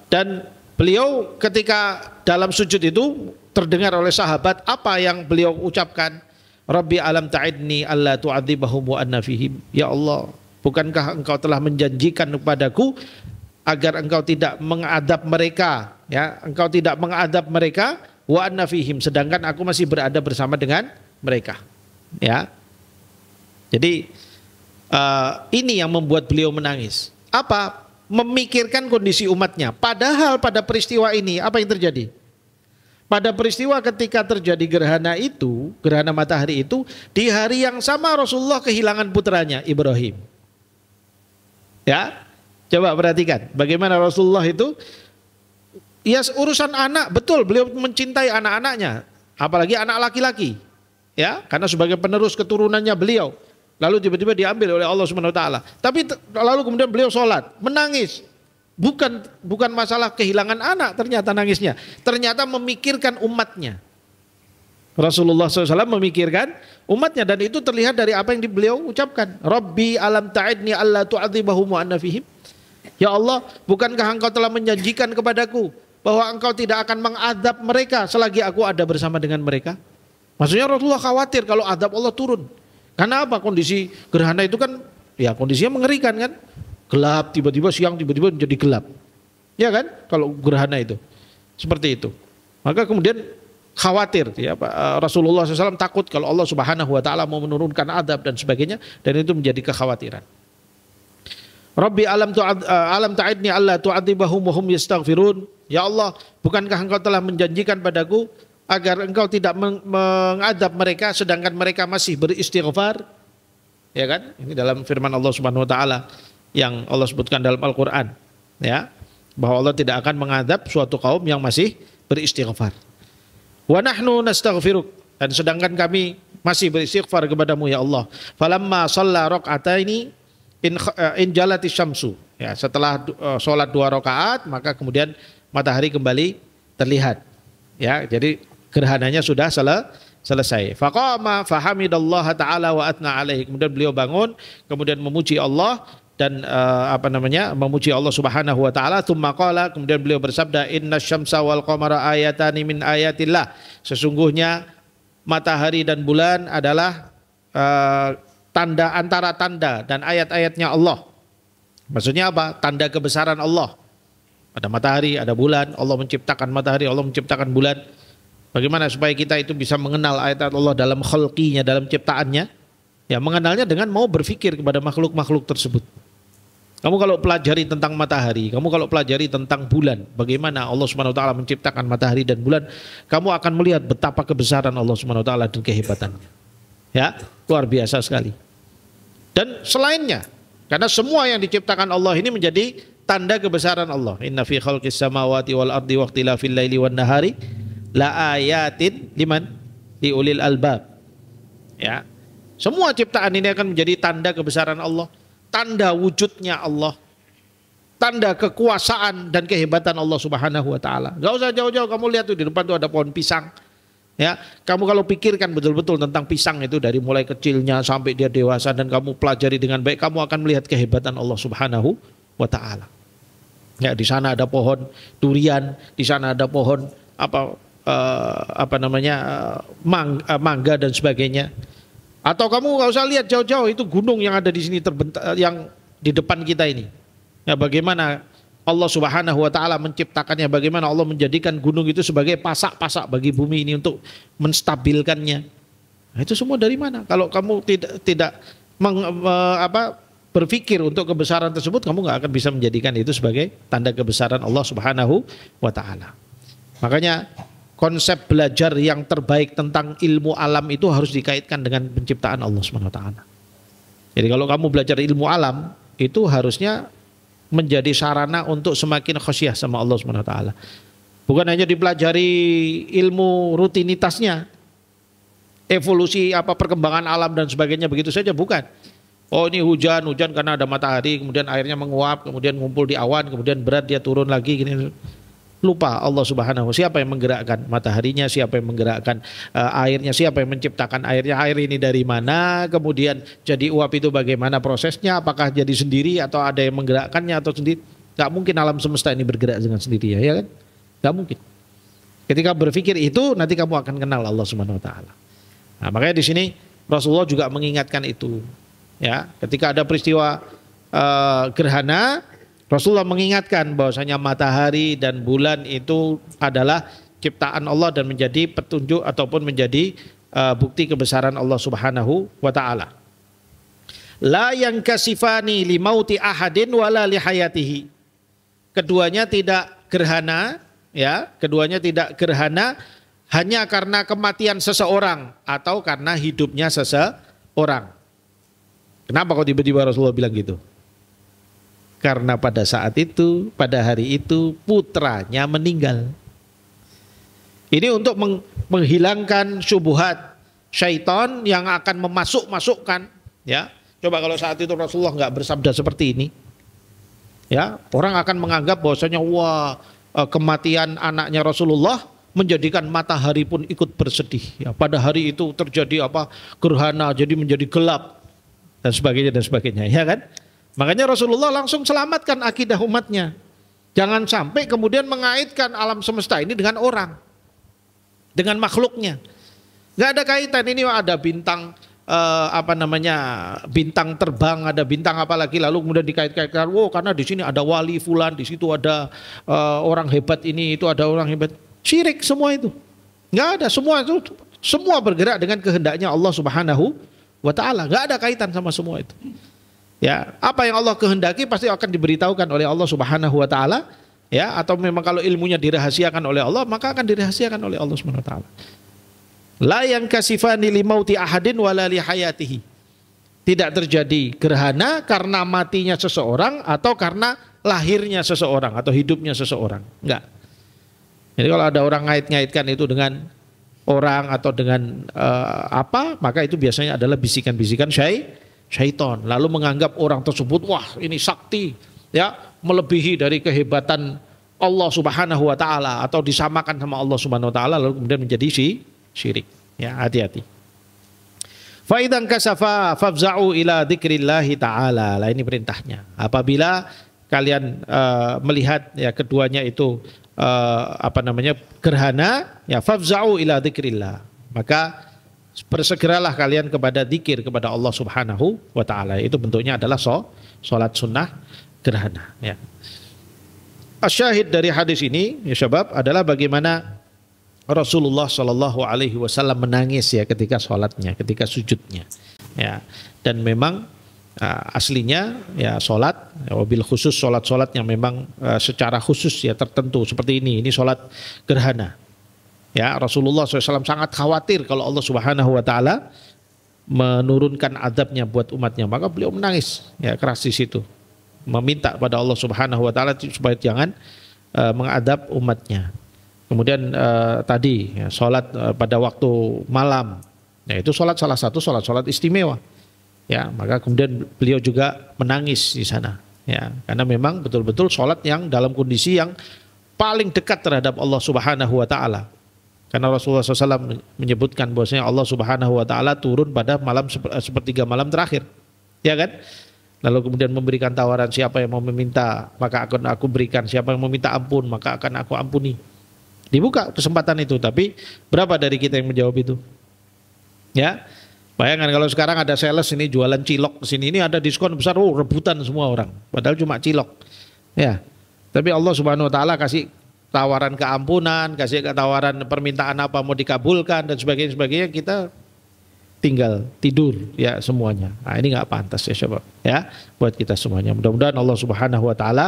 Dan beliau ketika dalam sujud itu terdengar oleh sahabat apa yang beliau ucapkan. Rabbi alam ta'idni alla tu'adzibahum wa anna fihim. Ya Allah, bukankah engkau telah menjanjikan kepadaku agar engkau tidak mengadab mereka, ya, engkau tidak mengadab mereka, wa anna fihim, sedangkan aku masih berada bersama dengan mereka, ya. Jadi ini yang membuat beliau menangis. Apa? Memikirkan kondisi umatnya. Padahal pada peristiwa ini apa yang terjadi? Pada peristiwa ketika terjadi gerhana itu, gerhana matahari itu, di hari yang sama Rasulullah kehilangan putranya Ibrahim. Ya, coba perhatikan bagaimana Rasulullah itu. Ya, urusan anak, betul, beliau mencintai anak-anaknya, apalagi anak laki-laki, ya, karena sebagai penerus keturunannya beliau. Lalu tiba-tiba diambil oleh Allah Subhanahu wa taala. Tapi lalu kemudian beliau sholat, menangis. Bukan masalah kehilangan anak ternyata nangisnya. Ternyata memikirkan umatnya. Rasulullah SAW memikirkan umatnya, dan itu terlihat dari apa yang beliau ucapkan. Rabbi alam ta'idni alla tu'adzibahum wa anna fihim. Ya Allah, bukankah engkau telah menjanjikan kepadaku bahwa engkau tidak akan mengadab mereka selagi aku ada bersama dengan mereka? Maksudnya Rasulullah khawatir kalau adab Allah turun. Karena apa? Kondisi gerhana itu kan ya kondisinya mengerikan kan. Gelap, tiba-tiba siang, tiba-tiba menjadi gelap. Ya kan? Kalau gerhana itu. Seperti itu. Maka kemudian khawatir ya, Rasulullah SAW takut kalau Allah Subhanahu wa taala mau menurunkan adab dan sebagainya, dan itu menjadi kekhawatiran. Rabbi alam ta'idni alla tu'adzibahum wa hum yastaghfirun. Ya Allah, bukankah engkau telah menjanjikan padaku agar engkau tidak mengadab mereka sedangkan mereka masih beristighfar? Ya kan? Ini dalam firman Allah Subhanahu wa taala yang Allah sebutkan dalam Al-Qur'an, ya, bahwa Allah tidak akan mengadab suatu kaum yang masih beristighfar. Wa nahnu nastaghfiruk, dan sedangkan kami masih beristighfar kepadamu ya Allah. Falamma shalla rak'ataini in jalati syamsu. Ya, setelah sholat 2 rakaat maka kemudian matahari kembali terlihat. Ya, jadi gerhananya sudah selesai. Faqama fahamidallaha ta'ala wa atna alaihi. Kemudian beliau bangun, kemudian memuji Allah dan memuji Allah Subhanahu wa taala. Tsumma qala, kemudian beliau bersabda, innasyamsa wal qamara ayatani min ayatillah. Sesungguhnya matahari dan bulan adalah antara tanda dan ayat-ayatnya Allah. Maksudnya apa? Tanda kebesaran Allah. Ada matahari, ada bulan, Allah menciptakan matahari, Allah menciptakan bulan. Bagaimana supaya kita itu bisa mengenal ayat Allah dalam khalqinya, dalam ciptaannya? Ya, mengenalnya dengan mau berpikir kepada makhluk-makhluk tersebut. Kamu kalau pelajari tentang matahari, kamu kalau pelajari tentang bulan, bagaimana Allah Subhanahu wa taala menciptakan matahari dan bulan, kamu akan melihat betapa kebesaran Allah Subhanahu wa taala dan kehebatannya. Ya, luar biasa sekali. Dan selainnya, karena semua yang diciptakan Allah ini menjadi tanda kebesaran Allah. Inna fi khalqis samawati wal ardi waqtilafil laili wan nahari la ayatin liman liulil albab. Ya. Semua ciptaan ini akan menjadi tanda kebesaran Allah, tanda wujudnya Allah, tanda kekuasaan dan kehebatan Allah Subhanahu wa taala. Enggak usah jauh-jauh, kamu lihat tuh di depan tuh ada pohon pisang. Ya, kamu kalau pikirkan betul-betul tentang pisang itu dari mulai kecilnya sampai dia dewasa dan kamu pelajari dengan baik, kamu akan melihat kehebatan Allah Subhanahu wa taala. Ya, di sana ada pohon durian, di sana ada pohon mangga dan sebagainya. Atau kamu nggak usah lihat jauh-jauh, itu gunung yang ada di sini terbentak, yang di depan kita ini. Ya, bagaimana Allah Subhanahu wa taala menciptakannya, bagaimana Allah menjadikan gunung itu sebagai pasak-pasak bagi bumi ini untuk menstabilkannya. Nah, itu semua dari mana? Kalau kamu tidak berpikir untuk kebesaran tersebut, kamu nggak akan bisa menjadikan itu sebagai tanda kebesaran Allah Subhanahu wa taala. Makanya konsep belajar yang terbaik tentang ilmu alam itu harus dikaitkan dengan penciptaan Allah Subhanahu wa taala. Jadi kalau kamu belajar ilmu alam, itu harusnya menjadi sarana untuk semakin khasyah sama Allah Subhanahu wa taala. Bukan hanya dipelajari ilmu rutinitasnya, evolusi perkembangan alam dan sebagainya begitu saja, bukan. Oh, ini hujan karena ada matahari, kemudian airnya menguap, kemudian ngumpul di awan, kemudian berat dia turun lagi gini. Lupa Allah Subhanahu, siapa yang menggerakkan mataharinya, siapa yang menggerakkan airnya, siapa yang menciptakan airnya, air ini dari mana, kemudian jadi uap itu bagaimana prosesnya, apakah jadi sendiri atau ada yang menggerakkannya atau sendiri. Gak mungkin alam semesta ini bergerak dengan sendiri, ya kan? Gak mungkin. Ketika berpikir itu, nanti kamu akan kenal Allah Subhanahu wa taala. Nah, makanya di sini Rasulullah juga mengingatkan itu. Ya, ketika ada peristiwa gerhana, Rasulullah mengingatkan bahwasanya matahari dan bulan itu adalah ciptaan Allah dan menjadi petunjuk ataupun menjadi bukti kebesaran Allah Subhanahu wa taala. La yankasifani li mauti ahadin wala li hayatihi. Keduanya tidak gerhana, ya, keduanya tidak gerhana hanya karena kematian seseorang atau karena hidupnya seseorang. Kenapa kok tiba-tiba Rasulullah bilang gitu? Karena pada saat itu, pada hari itu putranya meninggal. Ini untuk menghilangkan syubhat syaitan yang akan memasukkan, ya. Coba kalau saat itu Rasulullah nggak bersabda seperti ini, ya, orang akan menganggap bahwasanya wah, kematian anaknya Rasulullah menjadikan matahari pun ikut bersedih. Ya, pada hari itu terjadi apa? Gerhana, jadi menjadi gelap dan sebagainya, ya kan? Makanya Rasulullah langsung selamatkan akidah umatnya. Jangan sampai kemudian mengaitkan alam semesta ini dengan orang, dengan makhluknya. Nggak ada kaitan. Ini ada bintang bintang terbang, ada bintang apa lagi, lalu kemudian dikait-kaitkan, wow, karena di sini ada wali fulan, di situ ada orang hebat ini, itu ada orang hebat. Syirik semua itu. Nggak ada, semua bergerak dengan kehendaknya Allah Subhanahu wa taala. Nggak ada kaitan sama semua itu. Ya, apa yang Allah kehendaki pasti akan diberitahukan oleh Allah Subhanahu wa taala, ya, atau memang kalau ilmunya dirahasiakan oleh Allah, maka akan dirahasiakan oleh Allah Subhanahu wa taala. La yankasifani limauti ahadin wala li hayatihi. Tidak terjadi gerhana karena matinya seseorang atau karena lahirnya seseorang atau hidupnya seseorang. Enggak. Jadi kalau ada orang ngait-ngaitkan itu dengan orang atau dengan maka itu biasanya adalah bisikan-bisikan syaitan. Lalu menganggap orang tersebut, wah, ini sakti, ya, melebihi dari kehebatan Allah Subhanahu wa taala atau disamakan sama Allah Subhanahu wa taala, lalu kemudian menjadi syirik. Ya, hati-hati. Fa idzan kasafa fafza'u ila dzikrillahi ta'ala. Lah ini perintahnya. Apabila kalian melihat ya keduanya itu gerhana, ya fafza'u ila dzikrillah. Maka bersegeralah kalian kepada zikir kepada Allah Subhanahu wa taala. Itu bentuknya adalah salat sunnah gerhana, ya. Asyahid dari hadis ini, ya syabab, adalah bagaimana Rasulullah Shallallahu Alaihi Wasallam menangis ya ketika sholatnya, ketika sujudnya, ya. Dan memang aslinya ya sholat, ya, wabil khusus sholat yang memang secara khusus ya tertentu seperti ini sholat gerhana. Ya, Rasulullah SAW sangat khawatir kalau Allah Subhanahu Wa Taala menurunkan adabnya buat umatnya, maka beliau menangis ya keras di situ, meminta pada Allah Subhanahu Wa Taala supaya jangan mengadab umatnya. Kemudian tadi ya, sholat pada waktu malam, ya itu sholat salah satu sholat istimewa, ya. Maka kemudian beliau juga menangis di sana, ya, karena memang betul-betul sholat yang dalam kondisi yang paling dekat terhadap Allah Subhanahu Wa Taala. Karena Rasulullah SAW menyebutkan bahwasanya Allah Subhanahu Wa Taala turun pada malam sepertiga malam terakhir, ya kan? Lalu kemudian memberikan tawaran, siapa yang mau meminta maka akan aku berikan, siapa yang meminta ampun maka akan aku ampuni. Dibuka kesempatan itu, tapi berapa dari kita yang menjawab itu? Ya, bayangkan kalau sekarang ada sales ini jualan cilok sini, ini ada diskon besar, rebutan semua orang, padahal cuma cilok, ya. Tapi Allah Subhanahu Wa Taala kasih tawaran keampunan, kasih tawaran permintaan apa mau dikabulkan dan sebagainya, kita tinggal tidur ya semuanya. Nah, ini nggak pantas ya syabab, ya, buat kita semuanya. Mudah-mudahan Allah Subhanahu Wa Taala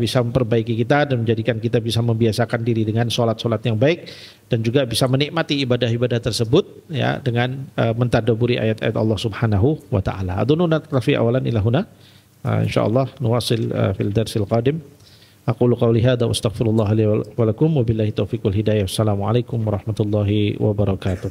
bisa memperbaiki kita dan menjadikan kita bisa membiasakan diri dengan sholat-sholat yang baik dan juga bisa menikmati ibadah-ibadah tersebut ya dengan mentadabburi ayat-ayat Allah Subhanahu wa taala. Adunu naktafi awalan ila huna. Insyaallah nuwasil fil darsil qadim. Aqulu qawli hadza wa astaghfirullah li wa lakum wa billahi taufiq wal hidayah. Assalamualaikum warahmatullahi wabarakatuh.